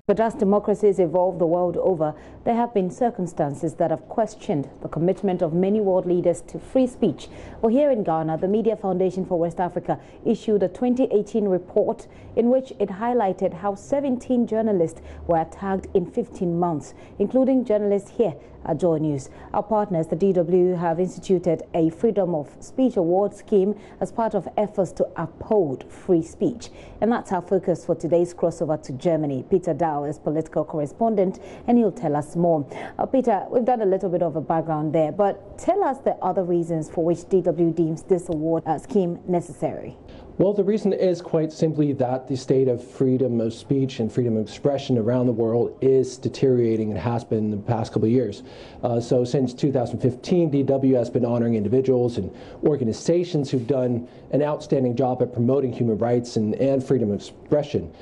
But as democracies evolve the world over, there have been circumstances that have questioned the commitment of many world leaders to free speech. Well, here in Ghana, the Media Foundation for West Africa issued a 2018 report in which it highlighted how 17 journalists were attacked in 15 months, including journalists here at JoyNews. Our partners, the DW, have instituted a Freedom of Speech Award scheme as part of efforts to uphold free speech. And that's our focus for today's crossover to Germany. Peter Dahl is political correspondent, and he'll tell us more. Peter, we've done a little bit of a background there, but tell us the other reasons for which DW deems this award scheme necessary. Well, the reason is quite simply that the state of freedom of speech and freedom of expression around the world is deteriorating and has been in the past couple of years. So since 2015, DW has been honoring individuals and organizations who've done an outstanding job at promoting human rights and freedom of expression.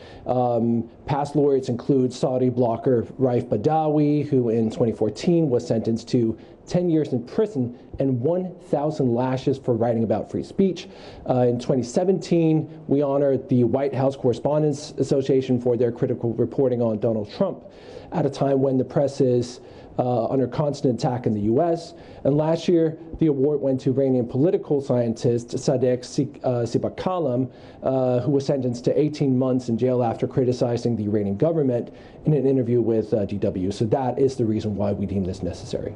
Past laureates include Saudi blogger Raif Badawi, who in 2014 was sentenced to 10 years in prison and 1,000 lashes for writing about free speech. In 2017, we honored the White House Correspondents Association for their critical reporting on Donald Trump at a time when the press is under constant attack in the U.S. And last year, the award went to Iranian political scientist Sadegh Sibakalam, who was sentenced to 18 months in jail after criticizing the Iranian government in an interview with DW. So that is the reason why we deem this necessary.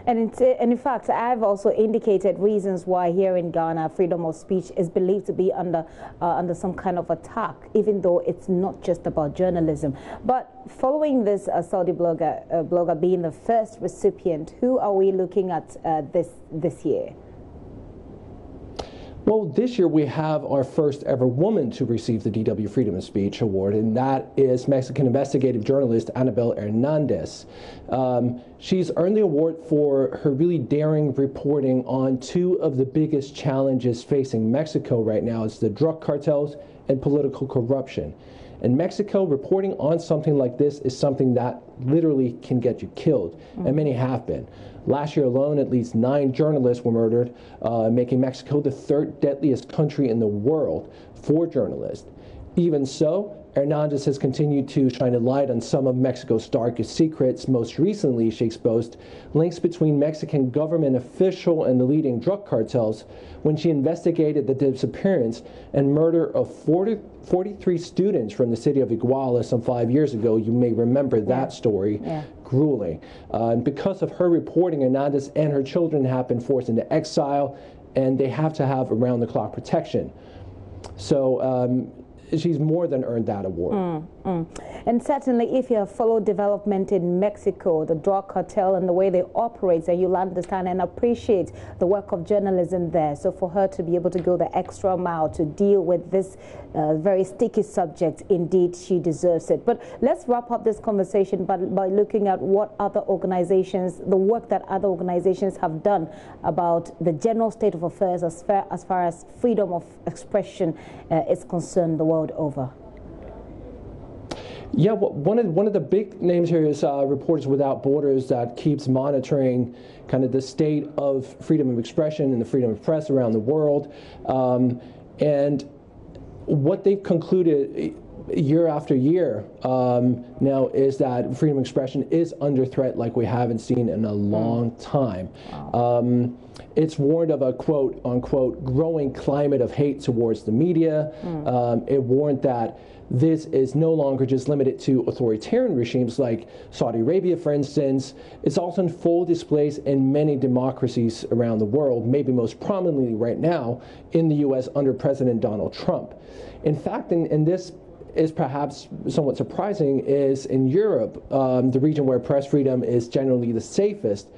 And in fact, I've also indicated reasons why here in Ghana, freedom of speech is believed to be under some kind of attack, even though it's not just about journalism. But following this Saudi blogger being the first recipient, who are we looking at this year? Well, this year we have our first ever woman to receive the DW Freedom of Speech Award, and that is Mexican investigative journalist Anabel Hernandez. She's earned the award for her really daring reporting on two of the biggest challenges facing Mexico right now. It's the drug cartels and political corruption. In Mexico, reporting on something like this is something that literally can get you killed, and many have been. Last year alone, at least 9 journalists were murdered, making Mexico the third deadliest country in the world for journalists. Even so, Hernandez has continued to shine a light on some of Mexico's darkest secrets. Most recently, she exposed links between Mexican government official and the leading drug cartels when she investigated the disappearance and murder of 43 students from the city of Iguala some 5 years ago. You may remember that story. Yeah. Grueling. And because of her reporting, Hernandez and her children have been forced into exile, and they have to have around-the-clock protection. So she's more than earned that award. And certainly, if you have followed development in Mexico, the drug cartel and the way they operate, then you'll understand and appreciate the work of journalism there. So for her to be able to go the extra mile to deal with this very sticky subject, indeed, she deserves it. But let's wrap up this conversation by looking at what other organizations, the work that other organizations have done about the general state of affairs as far as freedom of expression is concerned the world over. Yeah, well, one of the big names here is Reporters Without Borders, that keeps monitoring kind of the state of freedom of expression and the freedom of press around the world. And what they've concluded year after year now is that freedom of expression is under threat like we haven't seen in a long time. It's warned of a quote-unquote growing climate of hate towards the media. It warned that this is no longer just limited to authoritarian regimes like Saudi Arabia, for instance. It's also in full displays in many democracies around the world, maybe most prominently right now in the U.S. under President Donald Trump. In fact, in this is perhaps somewhat surprising, is in Europe, the region where press freedom is generally the safest,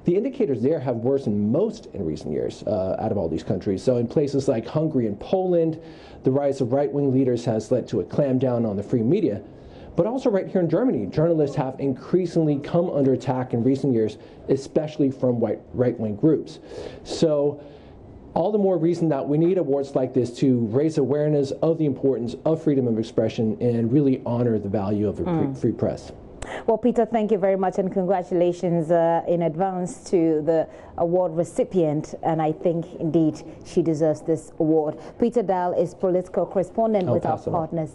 the indicators there have worsened most in recent years out of all these countries. So in places like Hungary and Poland, the rise of right-wing leaders has led to a clampdown on the free media. But also right here in Germany, journalists have increasingly come under attack in recent years, especially from right-wing groups. So all the more reason that we need awards like this to raise awareness of the importance of freedom of expression and really honor the value of a free press. Well, Peter, thank you very much, and congratulations in advance to the award recipient. And I think, indeed, she deserves this award. Peter Dahl is political correspondent with our partners.